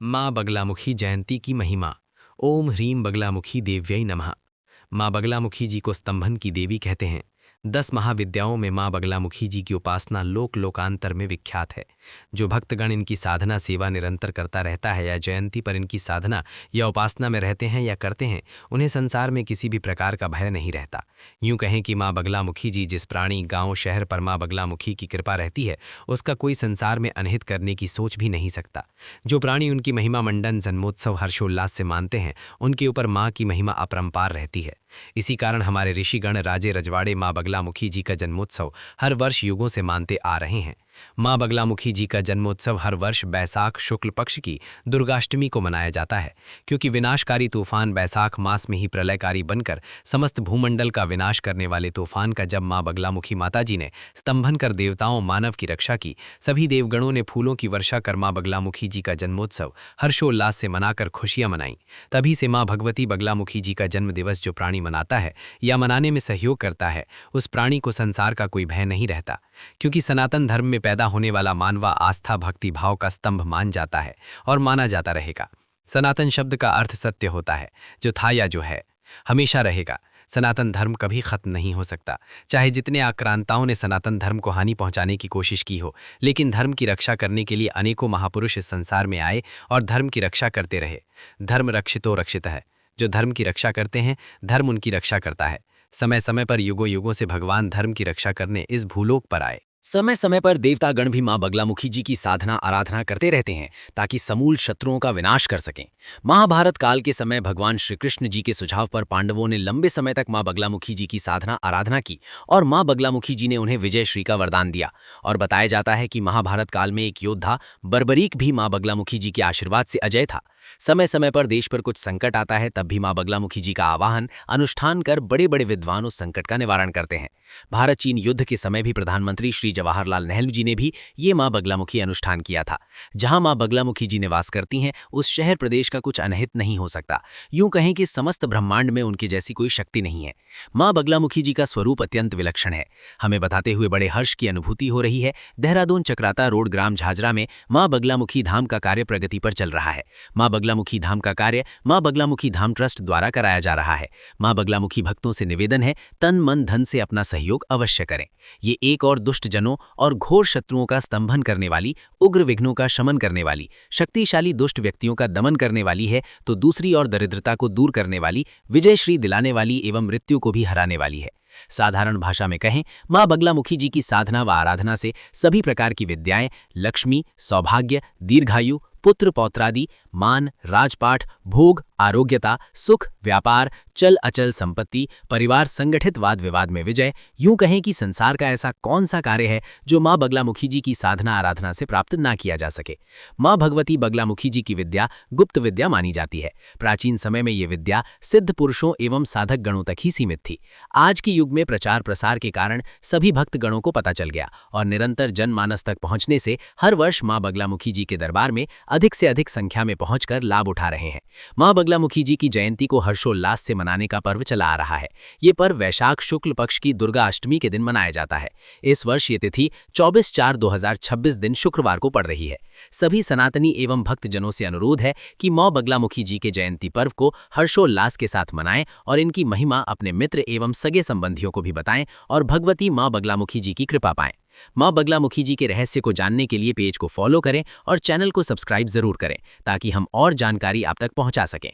माँ बगलामुखी जयंती की महिमा। ओम ह्रीं बगलामुखी देव्यै नमः। माँ बगलामुखी जी को स्तंभन की देवी कहते हैं। 10 महाविद्याओं में माँ बगलामुखी जी की उपासना लोक लोकांतर में विख्यात है। जो भक्तगण इनकी साधना सेवा निरंतर करता रहता है या जयंती पर इनकी साधना या उपासना में रहते हैं या करते हैं, उन्हें संसार में किसी भी प्रकार का भय नहीं रहता। यूं कहें कि माँ बगलामुखी जी जिस प्राणी गांव शहर पर माँ बगलामुखी की कृपा रहती है, उसका कोई संसार में अनहित करने की सोच भी नहीं सकता। जो प्राणी उनकी महिमा मंडन जन्मोत्सव हर्षोल्लास से मानते हैं, उनके ऊपर माँ की महिमा अपरंपार रहती है। इसी कारण हमारे ऋषिगण राजे रजवाड़े माँ बगलामुखी जी का जन्मोत्सव हर वर्ष युगों से मानते आ रहे हैं। माँ बगलामुखी जी का जन्मोत्सव हर वर्ष बैसाख शुक्ल पक्ष की दुर्गाष्टमी को मनाया जाता है, क्योंकि विनाशकारी तूफान बैसाख मास में ही प्रलयकारी बनकर समस्त भूमंडल का विनाश करने वाले तूफान का जब माँ बगलामुखी माता जी ने स्तंभन कर देवताओं मानव की रक्षा की, सभी देवगणों ने फूलों की वर्षा कर माँ बगलामुखी जी का जन्मोत्सव हर्षोल्लास से मनाकर खुशियां मनाई। तभी से माँ भगवती बगलामुखी जी का जन्म दिवस जो प्राणी मनाता है या मनाने में सहयोग करता है, उस प्राणी को संसार का कोई भय नहीं रहता, क्योंकि सनातन धर्म में पैदा होने वाला मानवा आस्था भक्ति भाव का स्तंभ मान जाता है और माना जाता रहेगा। सनातन शब्द का अर्थ सत्य होता है, जो था या जो है हमेशा रहेगा। सनातन धर्म कभी खत्म नहीं हो सकता, चाहे जितने आक्रांताओं ने सनातन धर्म को हानि पहुंचाने की कोशिश की हो, लेकिन धर्म की रक्षा करने के लिए अनेकों महापुरुष इस संसार में आए और धर्म की रक्षा करते रहे। धर्म रक्षितो रक्षित है। जो धर्म की रक्षा करते हैं, धर्म उनकी रक्षा करता है। समय समय पर युगों युगों से भगवान धर्म की रक्षा करने इस भूलोक पर आए। समय समय पर देवतागण भी मां बगलामुखी जी की साधना आराधना करते रहते हैं ताकि समूल शत्रुओं का विनाश कर सकें। महाभारत काल के समय भगवान श्री कृष्ण जी के सुझाव पर पांडवों ने लंबे समय तक मां बगलामुखी जी की साधना आराधना की और मां बगलामुखी जी ने उन्हें विजय श्री का वरदान दिया। और बताया जाता है कि महाभारत काल में एक योद्धा बर्बरीक भी मां बगलामुखी जी के आशीर्वाद से अजय था। समय समय पर देश पर कुछ संकट आता है, तब भी मां बगलामुखी जी का आवाहन अनुष्ठान कर बड़े बड़े विद्वान उस संकट का निवारण करते हैं। भारत चीन युद्ध के समय भी प्रधानमंत्री श्री जवाहरलाल नेहरू जी ने भी ये मां बगलामुखी अनुष्ठान किया था। जहां मां बगलामुखी जी निवास करती हैं, उस शहर प्रदेश का कुछ अनहित नहीं हो सकता। यूं कहें कि समस्त ब्रह्मांड में उनकी जैसी कोई शक्ति नहीं है। मां बगलामुखी जी का स्वरूप अत्यंत विलक्षण है। हमें बताते हुए बड़े हर्ष की अनुभूति हो रही है। देहरादून चक्राता रोड ग्राम झाझरा में मां बगलामुखी धाम का कार्य प्रगति पर चल रहा है। मां बगलामुखी धाम का कार्य मां बगलामुखी धाम ट्रस्ट द्वारा कराया जा रहा है। मां बगलामुखी भक्तों से निवेदन है, तन मन धन से अपना सहयोग अवश्य करें। ये एक और दुष्ट जनों और घोर शत्रुओं का स्तंभन करने वाली, उग्र विघ्नों का शमन करने वाली, शक्तिशाली दुष्ट व्यक्तियों का दमन करने वाली है, तो दूसरी और दरिद्रता को दूर करने वाली, विजय श्री दिलाने वाली एवं मृत्यु को भी हराने वाली है। साधारण भाषा में कहें, मां बगलामुखी जी की साधना व आराधना से सभी प्रकार की विद्याएं, लक्ष्मी, सौभाग्य, दीर्घायु, पुत्र पौत्रादि, मान, राजपाट, भोग, आरोग्यता, सुख, व्यापार, चल अचल संपत्ति, परिवार, संगठित वाद विवाद में विजय। यूं कहें कि संसार का ऐसा कौन सा कार्य है जो मां बगलामुखी जी की साधना आराधना से प्राप्त ना किया जा सके। मां भगवती बगलामुखी जी की विद्या गुप्त विद्या मानी जाती है। प्राचीन समय में ये विद्या सिद्ध पुरुषों एवं साधक गणों तक ही सीमित थी। आज के युग में प्रचार प्रसार के कारण सभी भक्त गणों को पता चल गया और निरंतर जनमानस तक पहुंचने से हर वर्ष मां बगलामुखी जी के दरबार में अधिक से अधिक संख्या में पहुंचकर लाभ उठा रहे हैं। मां बगलामुखी जी की जयंती को हर्षोल्लास से मनाने का पर्व चला आ रहा है। ये पर्व वैशाख शुक्ल पक्ष की दुर्गा अष्टमी के दिन मनाया जाता है। इस वर्ष ये तिथि 24/4/2026 दिन शुक्रवार को पड़ रही है। सभी सनातनी एवं भक्तजनों से अनुरोध है कि मां बगलामुखी जी के जयंती पर्व को हर्षोल्लास के साथ मनाएं और इनकी महिमा अपने मित्र एवं सगे संबंधियों को भी बताएं और भगवती मां बगलामुखी जी की कृपा पाएं। मां बगलामुखी जी के रहस्य को जानने के लिए पेज को फॉलो करें और चैनल को सब्सक्राइब जरूर करें, ताकि हम और जानकारी आप तक पहुंचा सकें।